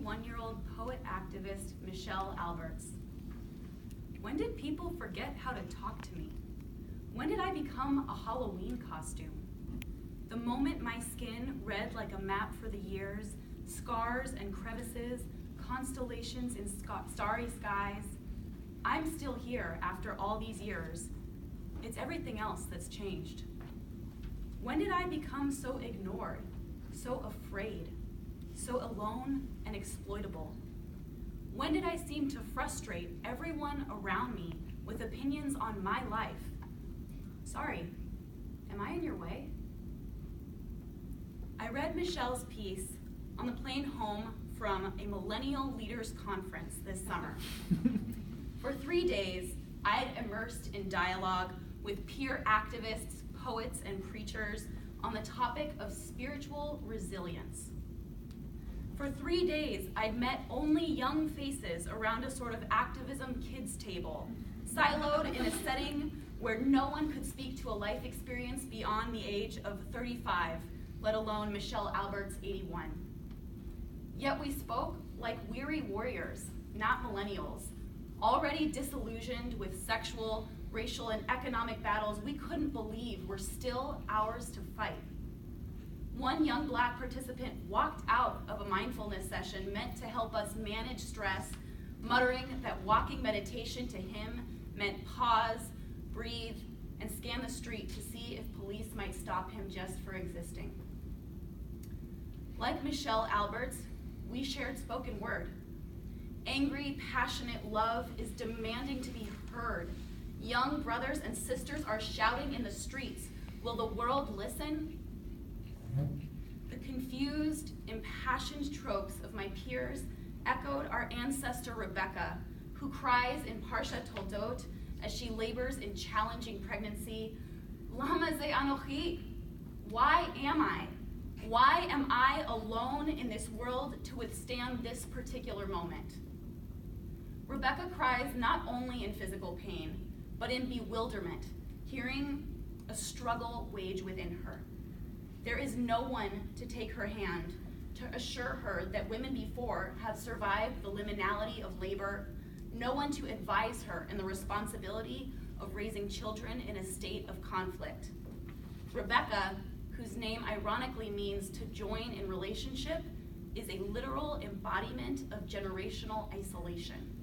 81-year-old poet activist Michelle Alberts. When did people forget how to talk to me? When did I become a Halloween costume? The moment my skin read like a map for the years, scars and crevices, constellations in starry skies, I'm still here after all these years. It's everything else that's changed. When did I become so ignored, so afraid, so alone and exploitable? When did I seem to frustrate everyone around me with opinions on my life? Sorry, am I in your way? I read Michelle's piece on the plane home from a Millennial Leaders Conference this summer. For 3 days, I had immersed in dialogue with peer activists, poets, and preachers on the topic of spiritual resilience. For 3 days, I'd met only young faces around a sort of activism kids table, siloed in a setting where no one could speak to a life experience beyond the age of 35, let alone Michelle Alberts, 81. Yet we spoke like weary warriors, not millennials, already disillusioned with sexual, racial, and economic battles we couldn't believe were still ours to fight. One young Black participant walked out of a mindfulness session meant to help us manage stress, muttering that walking meditation to him meant pause, breathe, and scan the street to see if police might stop him just for existing. Like Michelle Alberts, we shared spoken word. Angry, passionate love is demanding to be heard. Young brothers and sisters are shouting in the streets. Will the world listen? The confused, impassioned tropes of my peers echoed our ancestor Rebecca, who cries in Parsha Toldot as she labors in challenging pregnancy, Lama ze anochi? Why am I? Why am I alone in this world to withstand this particular moment? Rebecca cries not only in physical pain, but in bewilderment, hearing a struggle wage within her. There is no one to take her hand, to assure her that women before have survived the liminality of labor, no one to advise her in the responsibility of raising children in a state of conflict. Rebecca, whose name ironically means to join in relationship, is a literal embodiment of generational isolation.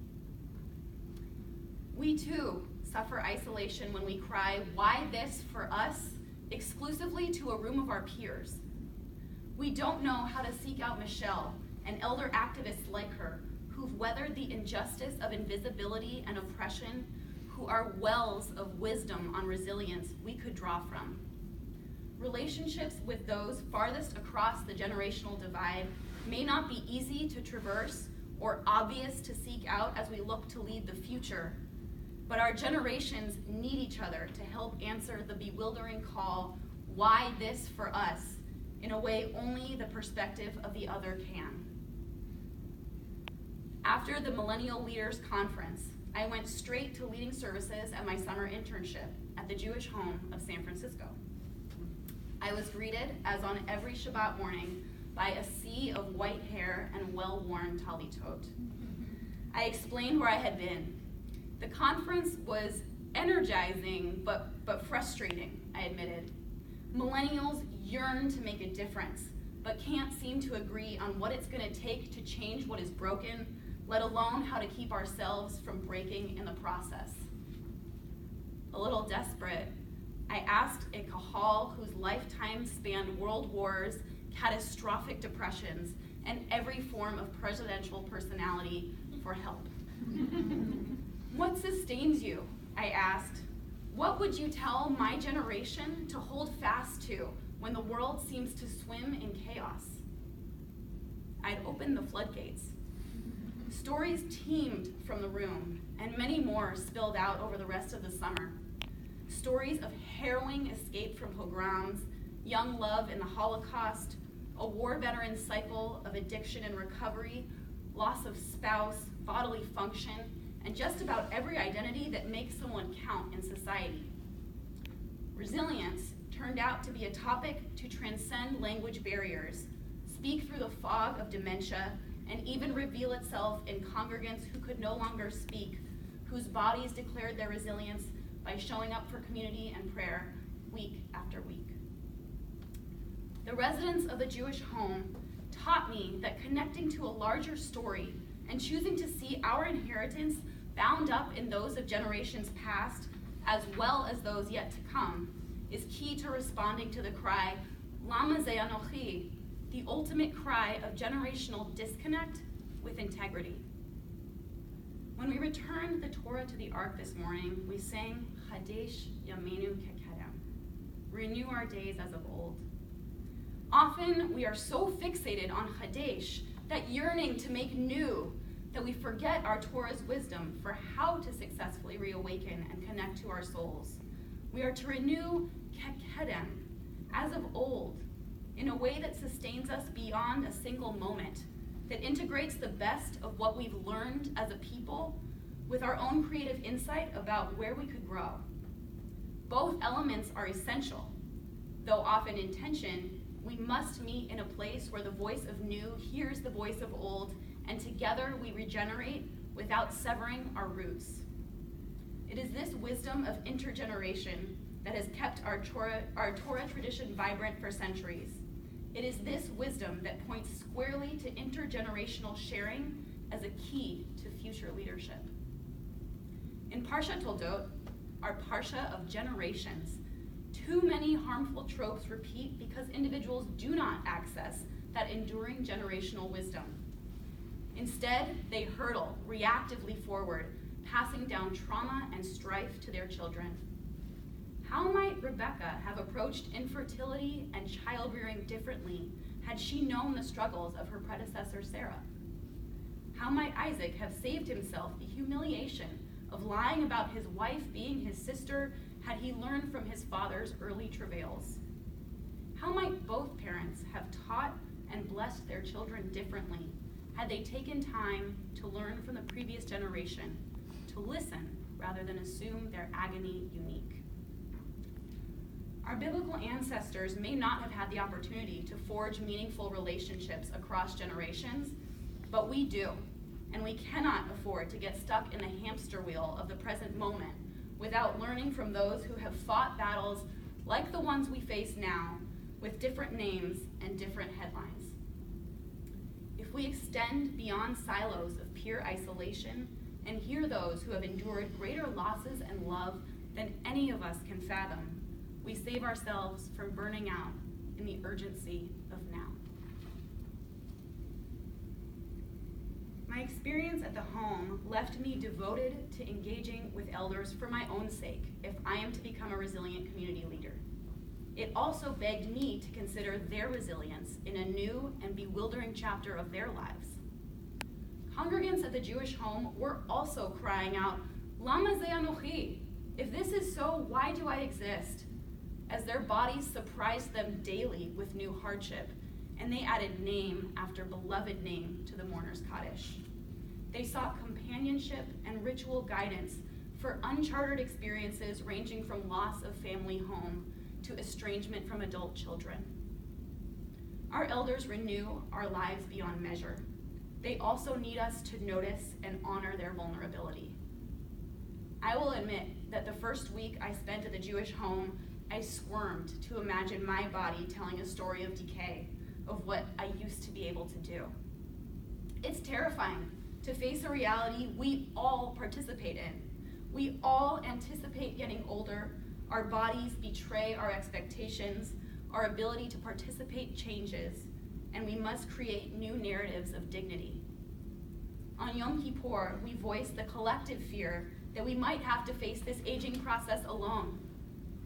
We too suffer isolation when we cry, why this for us, exclusively to a room of our peers. We don't know how to seek out Michelle and elder activists like her who've weathered the injustice of invisibility and oppression, who are wells of wisdom on resilience we could draw from. Relationships with those farthest across the generational divide may not be easy to traverse or obvious to seek out as we look to lead the future, but our generations need each other to help answer the bewildering call, why this for us, in a way only the perspective of the other can. After the Millennial Leaders Conference, I went straight to leading services at my summer internship at the Jewish Home of San Francisco. I was greeted, as on every Shabbat morning, by a sea of white hair and well-worn talitot. I explained where I had been. The conference was energizing, but frustrating, I admitted. Millennials yearn to make a difference, but can't seem to agree on what it's going to take to change what is broken, let alone how to keep ourselves from breaking in the process. A little desperate, I asked a kahal whose lifetime spanned world wars, catastrophic depressions, and every form of presidential personality for help. What sustains you? I asked. What would you tell my generation to hold fast to when the world seems to swim in chaos? I'd opened the floodgates. Stories teemed from the room, and many more spilled out over the rest of the summer. Stories of harrowing escape from pogroms, young love in the Holocaust, a war veteran's cycle of addiction and recovery, loss of spouse, bodily function, and just about every identity that makes someone count in society. Resilience turned out to be a topic to transcend language barriers, speak through the fog of dementia, and even reveal itself in congregants who could no longer speak, whose bodies declared their resilience by showing up for community and prayer week after week. The residents of the Jewish home taught me that connecting to a larger story and choosing to see our inheritance bound up in those of generations past, as well as those yet to come, is key to responding to the cry, Lama ze anochi, the ultimate cry of generational disconnect with integrity. When we returned the Torah to the Ark this morning, we sang Hadesh Yamenu Kekedem, renew our days as of old. Often we are so fixated on Hadesh, that yearning to make new, that we forget our Torah's wisdom for how to successfully reawaken and connect to our souls. We are to renew Kekedem, as of old, in a way that sustains us beyond a single moment, that integrates the best of what we've learned as a people with our own creative insight about where we could grow. Both elements are essential, though often in tension. We must meet in a place where the voice of new hears the voice of old, and together we regenerate without severing our roots. It is this wisdom of intergeneration that has kept our Torah tradition vibrant for centuries. It is this wisdom that points squarely to intergenerational sharing as a key to future leadership. In Parsha Toldot, our Parsha of generations, too many harmful tropes repeat because individuals do not access that enduring generational wisdom. Instead, they hurtle reactively forward, passing down trauma and strife to their children. How might Rebecca have approached infertility and childrearing differently had she known the struggles of her predecessor Sarah? How might Isaac have saved himself the humiliation of lying about his wife being his sister had he learned from his father's early travails? How might both parents have taught and blessed their children differently had they taken time to learn from the previous generation, to listen rather than assume their agony unique? Our biblical ancestors may not have had the opportunity to forge meaningful relationships across generations, but we do, and we cannot afford to get stuck in the hamster wheel of the present moment without learning from those who have fought battles like the ones we face now, with different names and different headlines. If we extend beyond silos of pure isolation and hear those who have endured greater losses and love than any of us can fathom, we save ourselves from burning out in the urgency of now. My experience at the home left me devoted to engaging with elders for my own sake if I am to become a resilient community leader. It also begged me to consider their resilience in a new and bewildering chapter of their lives. Congregants at the Jewish home were also crying out, Lama ze anochi? If this is so, why do I exist? As their bodies surprised them daily with new hardship, and they added name after beloved name to the mourner's Kaddish. They sought companionship and ritual guidance for uncharted experiences ranging from loss of family home to estrangement from adult children. Our elders renew our lives beyond measure. They also need us to notice and honor their vulnerability. I will admit that the first week I spent at the Jewish home, I squirmed to imagine my body telling a story of decay, of what I used to be able to do. It's terrifying to face a reality we all participate in. We all anticipate getting older, our bodies betray our expectations, our ability to participate changes, and we must create new narratives of dignity. On Yom Kippur, we voice the collective fear that we might have to face this aging process alone.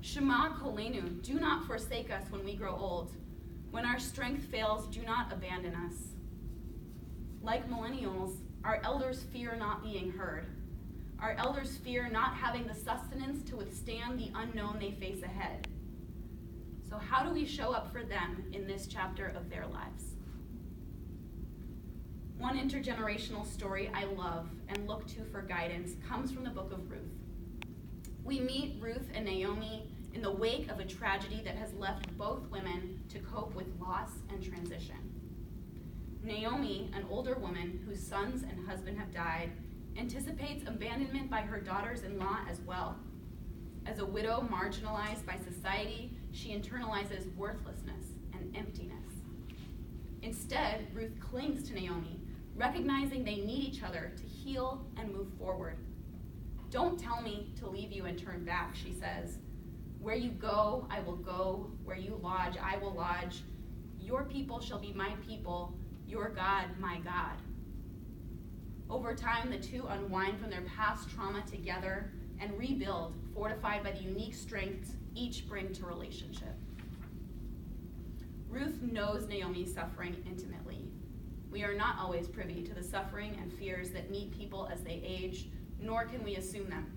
Shema Kolenu, do not forsake us when we grow old. When our strength fails, do not abandon us. Like millennials, our elders fear not being heard. Our elders fear not having the sustenance to withstand the unknown they face ahead. So how do we show up for them in this chapter of their lives? One intergenerational story I love and look to for guidance comes from the book of Ruth. We meet Ruth and Naomi in the wake of a tragedy that has left both women to cope with loss and transition. Naomi, an older woman whose sons and husband have died, anticipates abandonment by her daughters-in-law as well. As a widow marginalized by society, she internalizes worthlessness and emptiness. Instead, Ruth clings to Naomi, recognizing they need each other to heal and move forward. "Don't tell me to leave you and turn back," she says. "Where you go, I will go. Where you lodge, I will lodge. Your people shall be my people, your God, my God." Over time, the two unwind from their past trauma together and rebuild, fortified by the unique strengths each bring to relationship. Ruth knows Naomi's suffering intimately. We are not always privy to the suffering and fears that meet people as they age, nor can we assume them.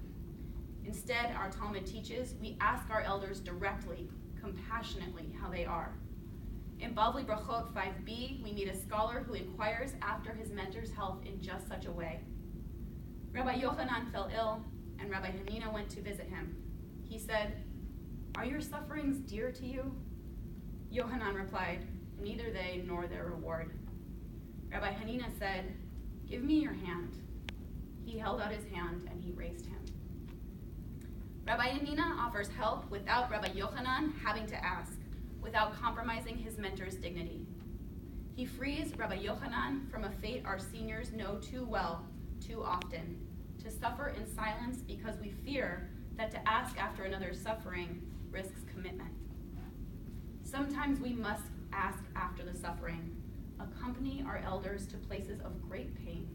Instead, our Talmud teaches, we ask our elders directly, compassionately, how they are. In Bavli Brachot 5b, we meet a scholar who inquires after his mentor's health in just such a way. Rabbi Yochanan fell ill, and Rabbi Hanina went to visit him. He said, "Are your sufferings dear to you?" Yochanan replied, "Neither they nor their reward." Rabbi Hanina said, "Give me your hand." He held out his hand and he raised him. Rabbi Hanina offers help without Rabbi Yochanan having to ask, without compromising his mentor's dignity. He frees Rabbi Yochanan from a fate our seniors know too well, too often, to suffer in silence because we fear that to ask after another's suffering risks commitment. Sometimes we must ask after the suffering, accompany our elders to places of great pain.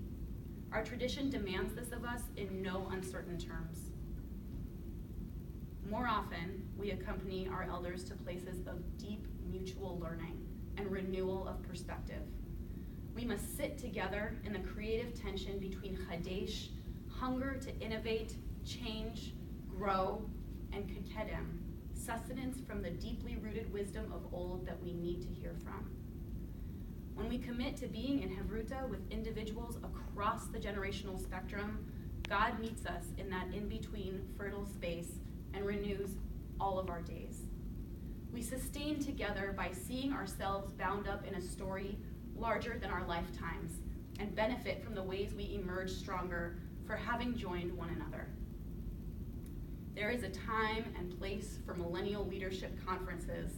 Our tradition demands this of us in no uncertain terms. More often, we accompany our elders to places of deep mutual learning and renewal of perspective. We must sit together in the creative tension between Chadesh, hunger to innovate, change, grow, and Kedem, sustenance from the deeply rooted wisdom of old that we need to hear from. When we commit to being in Hevruta with individuals across the generational spectrum, God meets us in that in-between fertile space and renews all of our days. We sustain together by seeing ourselves bound up in a story larger than our lifetimes and benefit from the ways we emerge stronger for having joined one another. There is a time and place for millennial leadership conferences,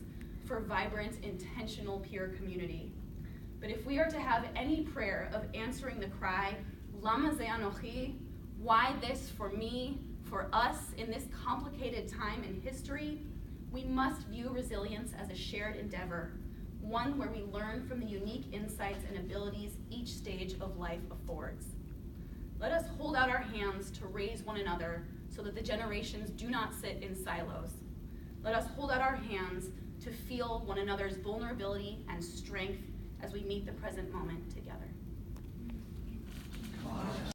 for vibrant, intentional peer community. But if we are to have any prayer of answering the cry, Lama ze anochi, why this for me, for us in this complicated time in history, we must view resilience as a shared endeavor, one where we learn from the unique insights and abilities each stage of life affords. Let us hold out our hands to raise one another so that the generations do not sit in silos. Let us hold out our hands to feel one another's vulnerability and strength as we meet the present moment together.